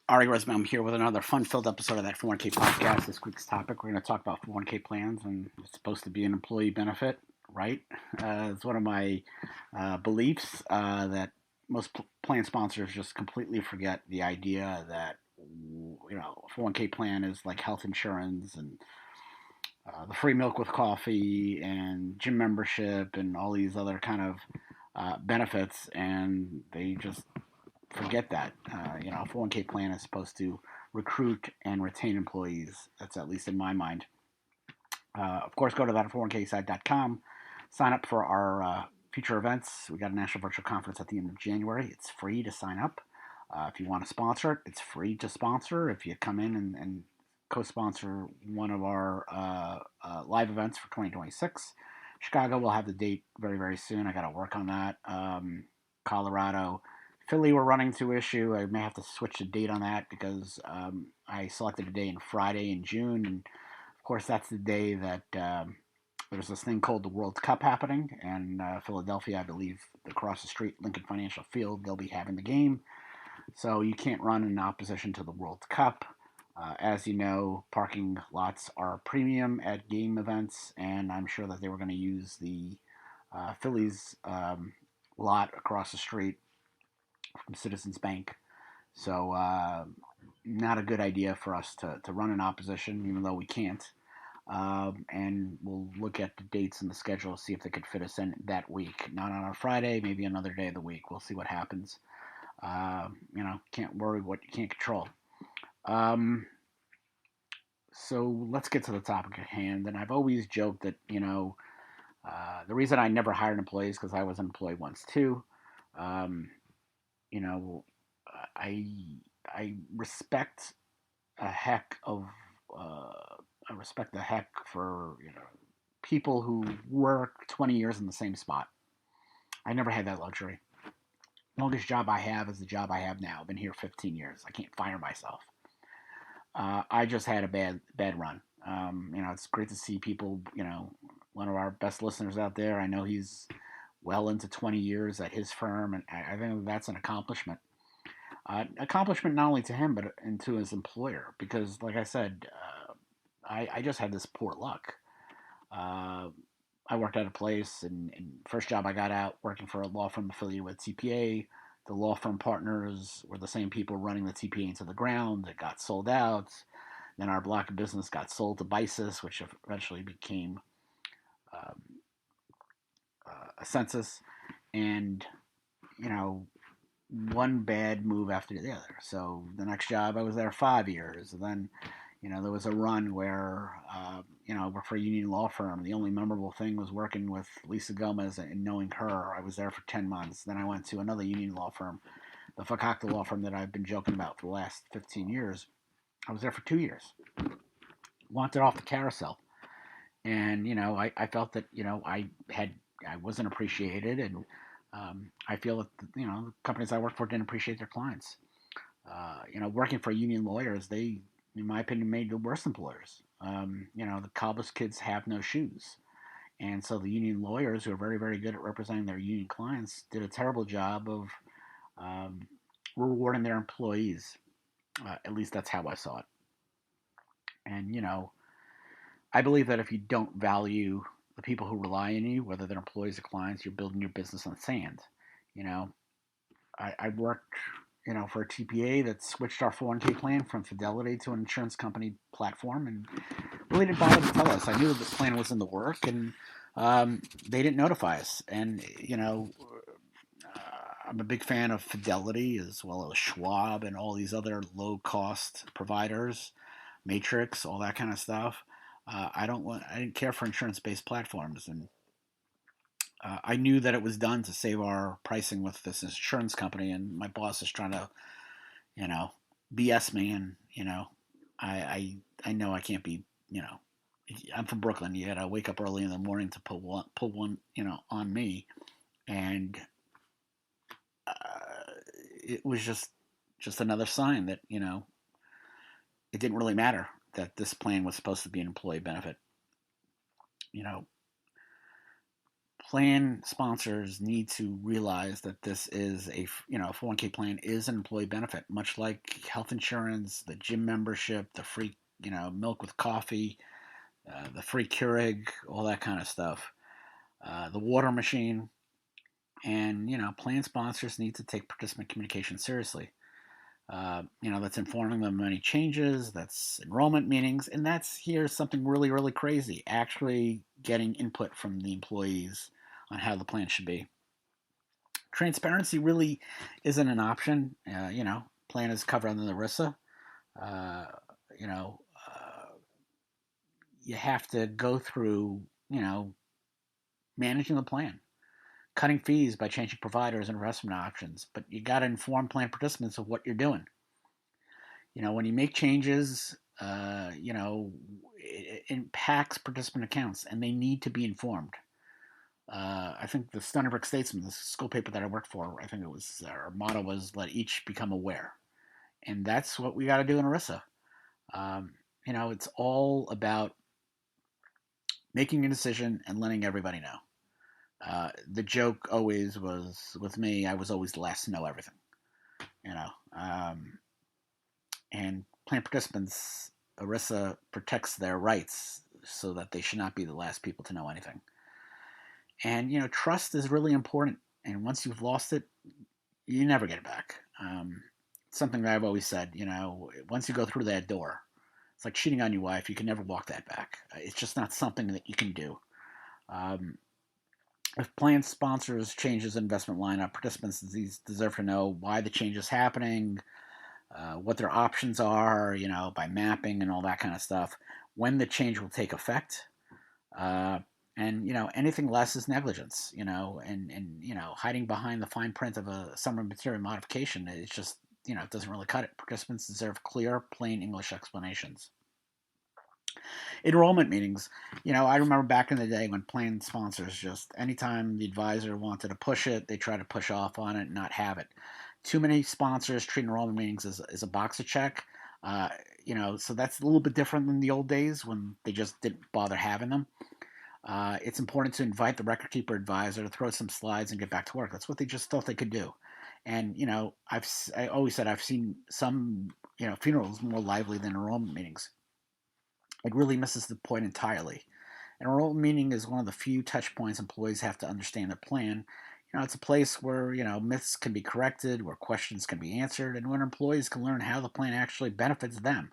Ari Resman, I'm here with another fun-filled episode of that 401k podcast. This week's topic, we're going to talk about 401k plans, and it's supposed to be an employee benefit, right? It's one of my beliefs that most plan sponsors just completely forget the idea that 401k plan is like health insurance and the free milk with coffee and gym membership and all these other kind of benefits, and they just forget that. A 401k plan is supposed to recruit and retain employees. That's at least in my mind. Of course, go to that401ksite.com, sign up for our future events. We got a national virtual conference at the end of January. It's free to sign up. If you want to sponsor it, it's free to sponsor. If you come in and co-sponsor one of our live events for 2026, Chicago will have the date very, very soon. I got to work on that. Colorado, Philly, we're running to issue. I may have to switch the date on that because I selected a day in Friday in June, and of course that's the day that there's this thing called the World Cup happening, and Philadelphia, I believe, across the street, Lincoln Financial Field, they'll be having the game. So you can't run in opposition to the World Cup. As you know, parking lots are premium at game events, and I'm sure that they were going to use the Phillies lot across the street from Citizens Bank. So, not a good idea for us to run in opposition, even though we can't. And we'll look at the dates and the schedule, see if they could fit us in that week. Not on a Friday, maybe another day of the week. We'll see what happens. Can't worry what you can't control. Um, so let's get to the topic at hand. And I've always joked that, the reason I never hired employees because I was an employee once too. Um, you know, I I respect a heck of uh, I respect the heck for people who work 20 years in the same spot. I never had that luxury. Longest job I have is the job I have now. I've been here 15 years. I can't fire myself. I just had a bad run. It's great to see people. One of our best listeners out there. I know he's well into 20 years at his firm, and I think that's an accomplishment. Accomplishment not only to him but and to his employer, because, like I said, I just had this poor luck. Uh, I worked at a place, and first job I got out working for a law firm affiliated with TPA. The law firm partners were the same people running the TPA into the ground. It got sold out. Then our block of business got sold to Bisis, which eventually became um, a census. And, you know, one bad move after the other. So the next job, I was there 5 years. And then, there was a run where, I worked for a union law firm. The only memorable thing was working with Lisa Gomez and knowing her. I was there for 10 months. Then I went to another union law firm, the Fakakta law firm that I've been joking about for the last 15 years. I was there for 2 years. Wanted off the carousel. And, I felt that, I wasn't appreciated. And I feel that, the companies I worked for didn't appreciate their clients. Working for union lawyers, they, in my opinion, made the worst employers. The Cobbles kids have no shoes. And so the union lawyers, who are very, very good at representing their union clients, did a terrible job of um, rewarding their employees. At least that's how I saw it. And, I believe that if you don't value the people who rely on you, whether they're employees or clients, you're building your business on sand. You know, I worked, for a TPA that switched our 401k plan from Fidelity to an insurance company platform, and really didn't bother to tell us. I knew the plan was in the work, and they didn't notify us. And I'm a big fan of Fidelity as well as Schwab and all these other low cost providers, Matrix, all that kind of stuff. I didn't care for insurance based platforms, and I knew that it was done to save our pricing with this insurance company. And my boss is trying to, you know, BS me, and I know I can't be, I'm from Brooklyn. You got to wake up early in the morning to pull one, on me, and it was just another sign that it didn't really matter that this plan was supposed to be an employee benefit. You know, plan sponsors need to realize that this is a 401k plan is an employee benefit, much like health insurance, the gym membership, the free milk with coffee, the free Keurig, all that kind of stuff, the water machine, and plan sponsors need to take participant communication seriously. That's informing them of any changes, that's enrollment meetings, and that's here's something really, really crazy, actually getting input from the employees on how the plan should be. Transparency really isn't an option. Plan is covered under the ERISA. Uh, you know, you have to go through, managing the plan, cutting fees by changing providers and investment options, but you got to inform plan participants of what you're doing. When you make changes, it impacts participant accounts and they need to be informed. I think the Stony Brook Statesman, the school paper that I worked for, I think it was our motto was "Let each become aware," and that's what we got to do in ERISA. It's all about making a decision and letting everybody know. The joke always was with me; I was always the last to know everything. And plan participants, ERISA protects their rights so that they should not be the last people to know anything. And trust is really important. And once you've lost it, you never get it back. Something that I've always said. Once you go through that door, it's like cheating on your wife. You can never walk that back. It's just not something that you can do. If plan sponsors changes investment lineup, participants deserve to know why the change is happening, what their options are, by mapping and all that kind of stuff, when the change will take effect. And anything less is negligence. And hiding behind the fine print of a summary material modification, it's just it doesn't really cut it. Participants deserve clear, plain English explanations. Enrollment meetings. I remember back in the day when plan sponsors just anytime the advisor wanted to push it, they try to push off on it and not have it. Too many sponsors treat enrollment meetings as a box to check. So that's a little bit different than the old days when they just didn't bother having them. It's important to invite the record keeper advisor to throw some slides and get back to work. That's what they just thought they could do. And I always said I've seen some funerals more lively than enrollment meetings. It really misses the point entirely. An enrollment meeting is one of the few touch points employees have to understand their plan. It's a place where myths can be corrected, where questions can be answered, and where employees can learn how the plan actually benefits them.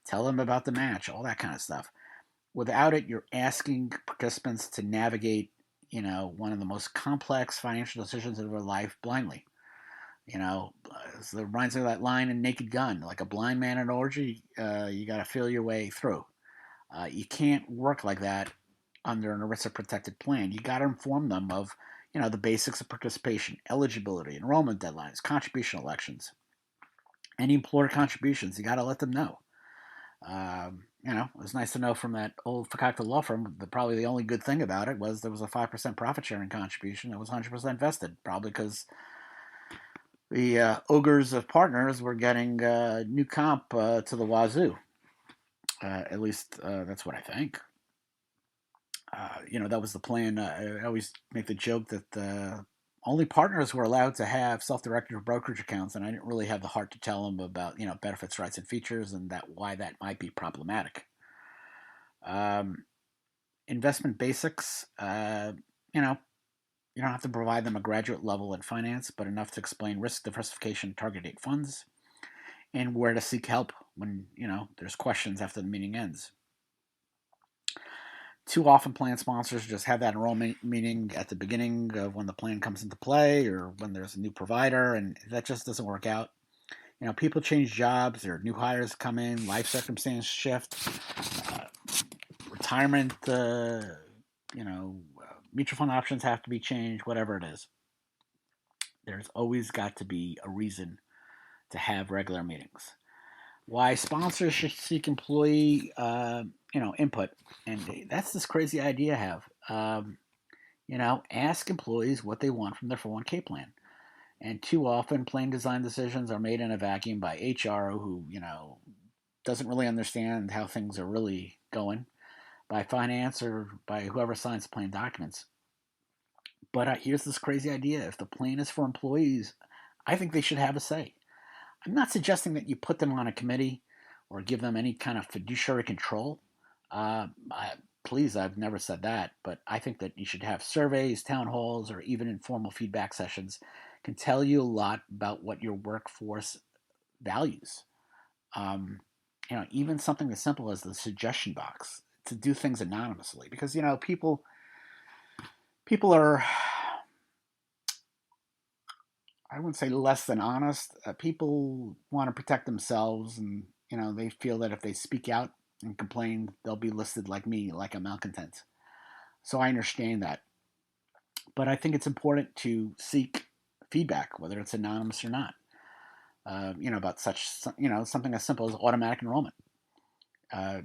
Tell them about the match, all that kind of stuff. Without it, you're asking participants to navigate, one of the most complex financial decisions of their life blindly. It reminds me of that line in Naked Gun, like a blind man in an orgy, you got to feel your way through. You can't work like that under an ERISA protected plan. You got to inform them of, the basics of participation, eligibility, enrollment deadlines, contribution elections, any employer contributions. You got to let them know. It was nice to know from that old Fakakta law firm that probably the only good thing about it was there was a 5% profit sharing contribution that was 100% vested, probably because the ogres of partners were getting new comp to the wazoo. At least that's what I think. That was the plan. I always make the joke that only partners were allowed to have self-directed brokerage accounts, and I didn't really have the heart to tell them about benefits, rights, and features, and why that might be problematic. Investment basics. You don't have to provide them a graduate level in finance, but enough to explain risk diversification, target date funds, and where to seek help when there's questions after the meeting ends. Too often plan sponsors just have that enrollment meeting at the beginning of when the plan comes into play or when there's a new provider, and that just doesn't work out. People change jobs, or new hires come in, life circumstances shift, retirement, mutual fund options have to be changed, whatever it is. There's always got to be a reason to have regular meetings. Why sponsors should seek employee input, and that's this crazy idea I have. Ask employees what they want from their 401k plan. And too often, plan design decisions are made in a vacuum by HR, who doesn't really understand how things are really going, by finance, or by whoever signs the plan documents. But here's this crazy idea. If the plan is for employees, I think they should have a say. I'm not suggesting that you put them on a committee or give them any kind of fiduciary control. Please, I've never said that, but I think that you should have surveys, town halls, or even informal feedback sessions can tell you a lot about what your workforce values. Um, even something as simple as the suggestion box to do things anonymously, because people are, I wouldn't say less than honest. People want to protect themselves, and they feel that if they speak out and complain, they'll be listed like me, like a malcontent. So I understand that, but I think it's important to seek feedback, whether it's anonymous or not. About something as simple as automatic enrollment. Uh,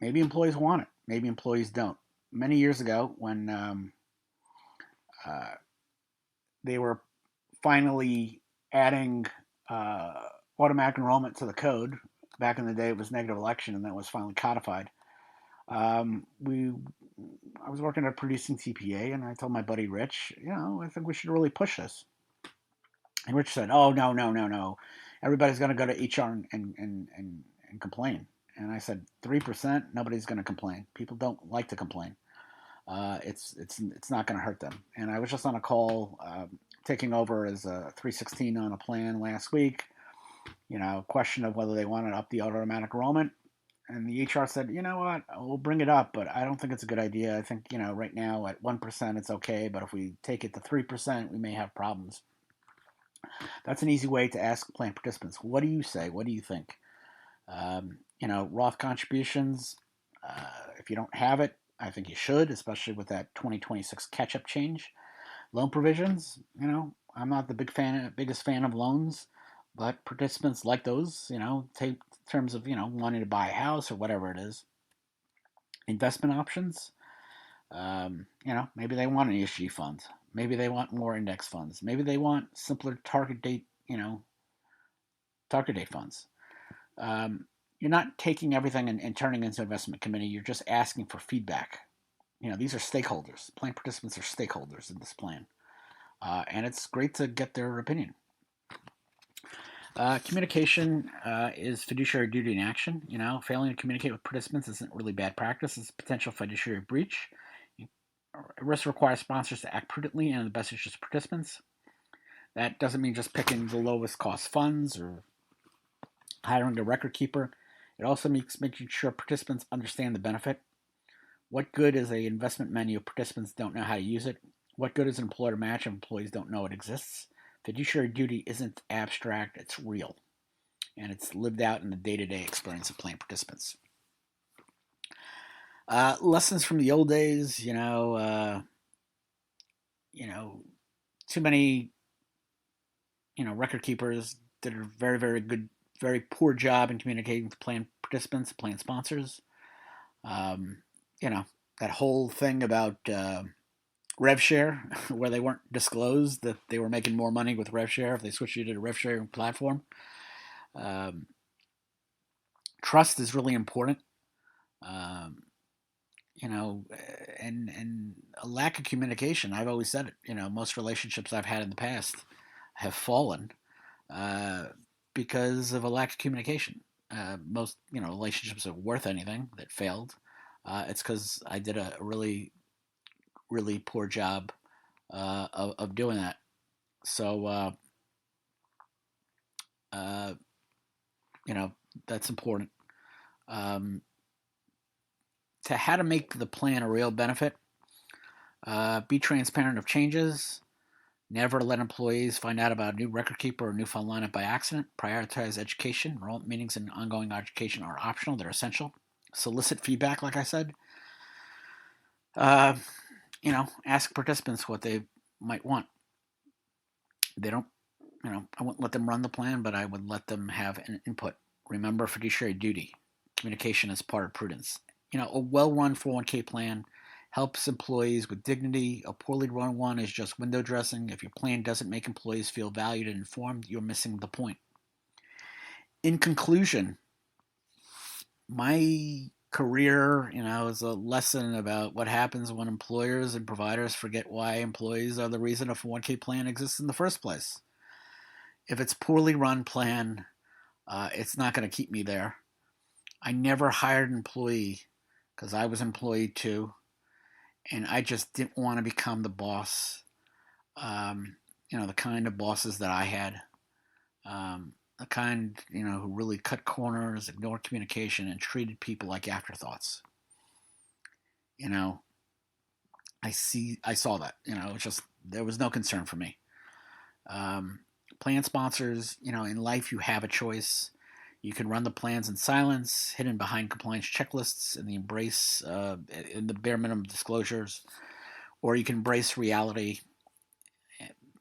Maybe employees want it, maybe employees don't. Many years ago, when uh, they were finally adding uh, automatic enrollment to the code. Back in the day, it was negative election, and that was finally codified. We, I was working at producing CPA, and I told my buddy Rich, I think we should really push this. And Rich said, "Oh, no, no, no, no, everybody's going to go to HR and complain." And I said, 3%, nobody's going to complain. People don't like to complain. It's not going to hurt them. And I was just on a call, taking over as a 316 on a plan last week. Question of whether they wanted to up the automatic enrollment, and the HR said, "You know what? We'll bring it up, but I don't think it's a good idea. I think right now at 1% it's okay, but if we take it to 3%, we may have problems." That's an easy way to ask plan participants. What do you say? What do you think? Roth contributions. If you don't have it, I think you should, especially with that 2026 catch-up change. Loan provisions. I'm not the biggest fan of loans, but participants like those. Take terms of wanting to buy a house or whatever it is. Investment options. Maybe they want an ESG fund. Maybe they want more index funds. Maybe they want simpler target date funds. You're not taking everything and turning it into an investment committee. You're just asking for feedback. These are stakeholders. Plan participants are stakeholders in this plan. And it's great to get their opinion. Communication is fiduciary duty in action. Failing to communicate with participants isn't really bad practice. It's a potential fiduciary breach. Risk requires sponsors to act prudently and in the best interest of participants. That doesn't mean just picking the lowest cost funds or hiring a record keeper. It also means making sure participants understand the benefit. What good is an investment menu if participants don't know how to use it? What good is an employer match if employees don't know it exists? Fiduciary duty isn't abstract, it's real. And it's lived out in the day-to-day experience of plan participants. Lessons from the old days, too many, record keepers did a very, very good, very poor job in communicating to plan participants, plan sponsors. That whole thing about rev share, where they weren't disclosed that they were making more money with rev share if they switched to a rev sharing platform. Trust is really important. And a lack of communication. I've always said it. Most relationships I've had in the past have fallen because of a lack of communication. Most relationships are worth anything that failed. It's because I did a really, really poor job of doing that. So that's important. To how to make the plan a real benefit. Be transparent of changes. Never let employees find out about a new record keeper or new fund lineup by accident. Prioritize education. Enrollment meetings and ongoing education are optional. They're essential. Solicit feedback, like I said. Ask participants what they might want. They don't, I wouldn't let them run the plan, but I would let them have an input. Remember fiduciary duty. Communication is part of prudence. A well-run 401k plan helps employees with dignity. A poorly run one is just window dressing. If your plan doesn't make employees feel valued and informed, you're missing the point. In conclusion, my career, is a lesson about what happens when employers and providers forget why employees are the reason a 401k plan exists in the first place. If it's poorly run plan, it's not going to keep me there. I never hired an employee because I was employed too, and I just didn't want to become the boss. The kind of bosses that I had, the kind who really cut corners, ignored communication, and treated people like afterthoughts. You know, I saw that. It's just there was no concern for me. Plan sponsors, in life you have a choice. You can run the plans in silence, hidden behind compliance checklists and in the bare minimum disclosures, or you can embrace reality.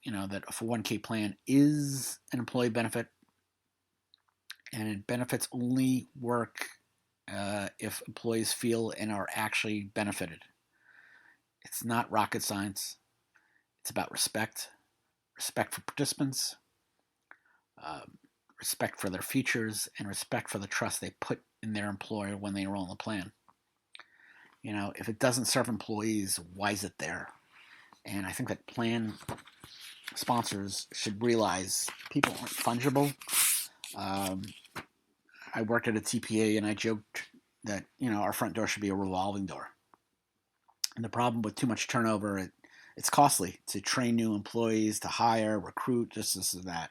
That a 401k plan is an employee benefit, and it benefits only work if employees feel and are actually benefited. It's not rocket science. It's about respect for participants, respect for their futures, and respect for the trust they put in their employer when they enroll in the plan. If it doesn't serve employees, why is it there? And I think that plan sponsors should realize people aren't fungible. I worked at a TPA and I joked that our front door should be a revolving door. And the problem with too much turnover, it's costly to train new employees, to hire, recruit, just this and that.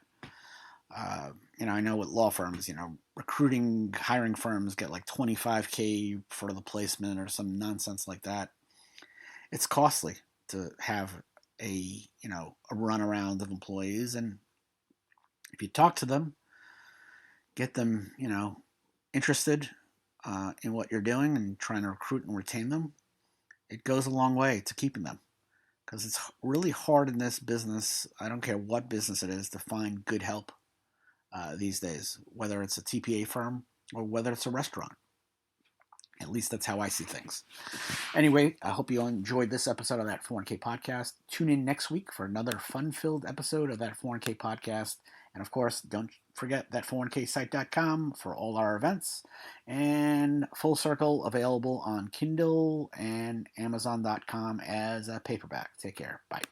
I know with law firms, recruiting, hiring firms get like $25K for the placement or some nonsense like that. It's costly to have a runaround of employees, and if you talk to them, get them interested in what you're doing and trying to recruit and retain them, it goes a long way to keeping them, because it's really hard in this business. I don't care what business it is, to find good help these days, whether it's a TPA firm or whether it's a restaurant. At least that's how I see things. Anyway, I hope you enjoyed this episode of that 401k podcast. Tune in next week for another fun-filled episode of that 401k podcast. And of course, don't forget that 401ksite.com for all our events. And Full Circle available on Kindle and Amazon.com as a paperback. Take care. Bye.